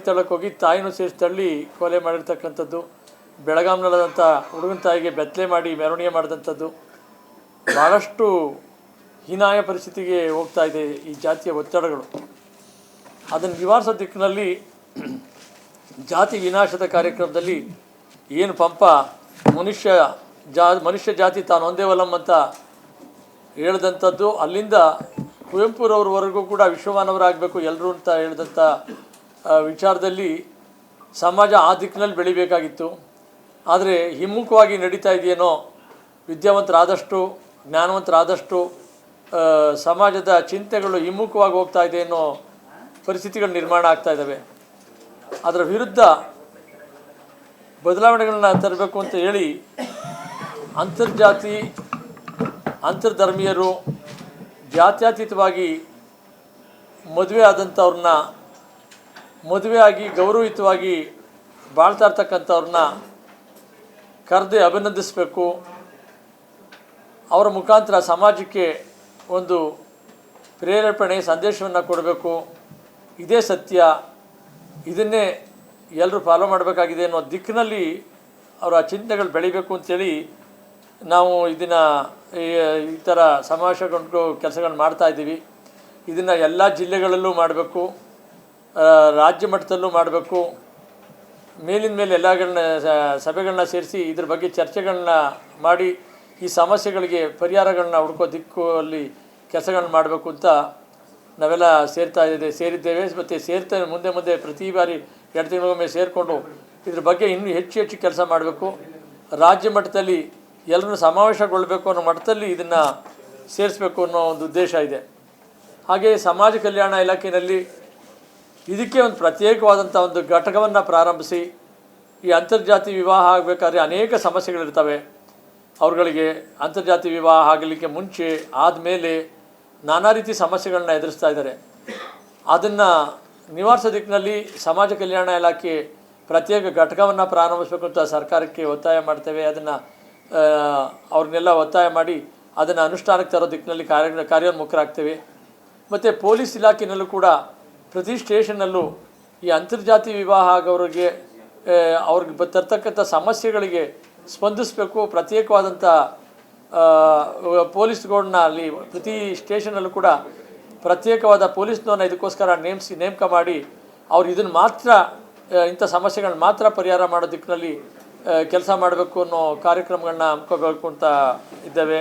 ಮನೆಗೆ ತಳ್ಳಕ್ಕೆ ಹೋಗಿ ತಾಯಿನೂ ಸೇರಿಸಿ ತಳ್ಳಿ ಕೊಲೆ ಮಾಡಿರ್ತಕ್ಕಂಥದ್ದು, ಬೆಳಗಾಂನಲ್ಲದಂಥ ಹುಡುಗನ ತಾಯಿಗೆ ಬೆತ್ತಲೆ ಮಾಡಿ ಮೆರವಣಿಗೆ ಮಾಡಿದಂಥದ್ದು ಭಾಳಷ್ಟು ಹೀನಾಯ ಪರಿಸ್ಥಿತಿಗೆ ಹೋಗ್ತಾ ಇದೆ ಈ ಜಾತಿಯ ಒತ್ತಡಗಳು. ಅದನ್ನು ನಿವಾರಿಸೋ ದಿಕ್ಕಿನಲ್ಲಿ ಜಾತಿ ವಿನಾಶದ ಕಾರ್ಯಕ್ರಮದಲ್ಲಿ ಏನು ಪಂಪ ಮನುಷ್ಯ ಜಾತಿ ತಾನು ಒಂದೇ ಒಲಂ ಅಂತ ಹೇಳಿದಂಥದ್ದು, ಅಲ್ಲಿಂದ ಕುವೆಂಪುರವ್ರವರೆಗೂ ಕೂಡ ವಿಶ್ವಮಾನವರಾಗಬೇಕು ಎಲ್ಲರೂ ಅಂತ ಹೇಳಿದಂಥ ವಿಚಾರದಲ್ಲಿ ಸಮಾಜ ಆ ದಿಕ್ಕಿನಲ್ಲಿ ಬೆಳಿಬೇಕಾಗಿತ್ತು. ಆದರೆ ಹಿಮ್ಮುಖವಾಗಿ ನಡೀತಾ ಇದೆಯೇನೋ, ವಿದ್ಯಾವಂತರಾದಷ್ಟು ಜ್ಞಾನವಂತರಾದಷ್ಟು ಸಮಾಜದ ಚಿಂತೆಗಳು ಹಿಮ್ಮುಖವಾಗಿ ಹೋಗ್ತಾ ಇದೆ ಅನ್ನೋ ಪರಿಸ್ಥಿತಿಗಳು ನಿರ್ಮಾಣ ಆಗ್ತಾ ಇದ್ದಾವೆ. ಅದರ ವಿರುದ್ಧ ಬದಲಾವಣೆಗಳನ್ನ ತರಬೇಕು ಅಂತ ಹೇಳಿ ಅಂತರ್ಜಾತಿ ಅಂತರ್ಧರ್ಮೀಯರು ಜಾತ್ಯತೀತವಾಗಿ ಮದುವೆ ಆದಂಥವ್ರನ್ನ ಮದುವೆಯಾಗಿ ಗೌರವಯುತವಾಗಿ ಬಾಳ್ತಾ ಇರ್ತಕ್ಕಂಥವ್ರನ್ನ ಕರೆದು ಅಭಿನಂದಿಸಬೇಕು. ಅವರ ಮುಖಾಂತರ ಸಮಾಜಕ್ಕೆ ಒಂದು ಪ್ರೇರೇಪಣೆ ಸಂದೇಶವನ್ನು ಕೊಡಬೇಕು. ಇದೇ ಸತ್ಯ, ಇದನ್ನೇ ಎಲ್ಲರೂ ಫಾಲೋ ಮಾಡಬೇಕಾಗಿದೆ ಅನ್ನೋ ದಿಕ್ಕಿನಲ್ಲಿ ಅವರ ಚಿಂತನೆಗಳು ಬೆಳಿಬೇಕು ಅಂಥೇಳಿ ನಾವು ಇದನ್ನು ಈ ಥರ ಸಮಾವೇಶಗೊಂಡು ಕೆಲಸಗಳು ಮಾಡ್ತಾಯಿದ್ದೀವಿ. ಇದನ್ನು ಎಲ್ಲ ಜಿಲ್ಲೆಗಳಲ್ಲೂ ಮಾಡಬೇಕು, ರಾಜ್ಯ ಮಟ್ಟದಲ್ಲೂ ಮಾಡಬೇಕು. ಮೇಲಿನ ಮೇಲೆ ಎಲ್ಲಗಳನ್ನ ಸಭೆಗಳನ್ನ ಸೇರಿಸಿ ಇದ್ರ ಬಗ್ಗೆ ಚರ್ಚೆಗಳನ್ನ ಮಾಡಿ ಈ ಸಮಸ್ಯೆಗಳಿಗೆ ಪರಿಹಾರಗಳನ್ನ ಹುಡುಕೋ ದಿಕ್ಕಲ್ಲಿ ಕೆಲಸಗಳನ್ನ ಮಾಡಬೇಕು ಅಂತ ನಾವೆಲ್ಲ ಸೇರಿದ್ದೇವೆ. ಮತ್ತು ಮುಂದೆ ಪ್ರತಿ ಬಾರಿ 2 ತಿಂಗಳಿಗೊಮ್ಮೆ ಸೇರಿಕೊಂಡು ಇದ್ರ ಬಗ್ಗೆ ಇನ್ನೂ ಹೆಚ್ಚು ಕೆಲಸ ಮಾಡಬೇಕು. ರಾಜ್ಯ ಮಟ್ಟದಲ್ಲಿ ಎಲ್ಲರನ್ನು ಸಮಾವೇಶಗೊಳ್ಳಬೇಕು ಅನ್ನೋ ಮಟ್ಟದಲ್ಲಿ ಇದನ್ನು ಸೇರಿಸಬೇಕು ಅನ್ನೋ ಒಂದು ಉದ್ದೇಶ ಇದೆ. ಹಾಗೆ ಸಮಾಜ ಕಲ್ಯಾಣ ಇಲಾಖೆಯಲ್ಲಿ ಇದಕ್ಕೆ ಒಂದು ಪ್ರತ್ಯೇಕವಾದಂಥ ಒಂದು ಘಟಕವನ್ನು ಪ್ರಾರಂಭಿಸಿ ಈ ಅಂತರ್ಜಾತಿ ವಿವಾಹ ಆಗಬೇಕಾದ್ರೆ ಅನೇಕ ಸಮಸ್ಯೆಗಳಿರ್ತವೆ. ಅವ್ರುಗಳಿಗೆ ಅಂತರ್ಜಾತಿ ವಿವಾಹ ಆಗಲಿಕ್ಕೆ ಮುಂಚೆ ಆದಮೇಲೆ ನಾನಾ ರೀತಿ ಸಮಸ್ಯೆಗಳನ್ನ ಎದುರಿಸ್ತಾ ಇದ್ದಾರೆ. ಅದನ್ನು ನಿವಾರಿಸೋ ದಿಕ್ಕಿನಲ್ಲಿ ಸಮಾಜ ಕಲ್ಯಾಣ ಇಲಾಖೆ ಪ್ರತ್ಯೇಕ ಘಟಕವನ್ನು ಪ್ರಾರಂಭಿಸಬೇಕು ಅಂತ ಸರ್ಕಾರಕ್ಕೆ ಒತ್ತಾಯ ಮಾಡ್ತೇವೆ. ಅದನ್ನು ಅವ್ರನ್ನೆಲ್ಲ ಒತ್ತಾಯ ಮಾಡಿ ಅದನ್ನು ಅನುಷ್ಠಾನಕ್ಕೆ ತರೋ ದಿಕ್ಕಿನಲ್ಲಿ ಕಾರ್ಯೋನ್ಮುಖರಾಗ್ತೇವೆ. ಮತ್ತು ಪೊಲೀಸ್ ಇಲಾಖೆಯಲ್ಲೂ ಕೂಡ ಪ್ರತಿ ಸ್ಟೇಷನ್ನಲ್ಲೂ ಈ ಅಂತರ್ಜಾತಿ ವಿವಾಹ ಆಗೋರಿಗೆ ಅವ್ರಿಗೆ ತರ್ತಕ್ಕಂಥ ಸಮಸ್ಯೆಗಳಿಗೆ ಸ್ಪಂದಿಸಬೇಕು. ಪ್ರತ್ಯೇಕವಾದಂಥ ಪೊಲೀಸ್ಗಳನ್ನ ಅಲ್ಲಿ ಪ್ರತಿ ಸ್ಟೇಷನಲ್ಲೂ ಕೂಡ ಪ್ರತ್ಯೇಕವಾದ ಪೊಲೀಸ್ನವ್ರನ್ನ ಇದಕ್ಕೋಸ್ಕರ ನೇಮಕ ಮಾಡಿ ಅವ್ರು ಇದನ್ನು ಮಾತ್ರ ಇಂಥ ಸಮಸ್ಯೆಗಳನ್ನ ಮಾತ್ರ ಪರಿಹಾರ ಮಾಡೋ ದಿಕ್ಕಿನಲ್ಲಿ ಕೆಲಸ ಮಾಡಬೇಕು ಅನ್ನೋ ಕಾರ್ಯಕ್ರಮಗಳನ್ನ ಹಮ್ಮಿಕೋಬೇಕು ಅಂತ ಇದ್ದೇವೆ.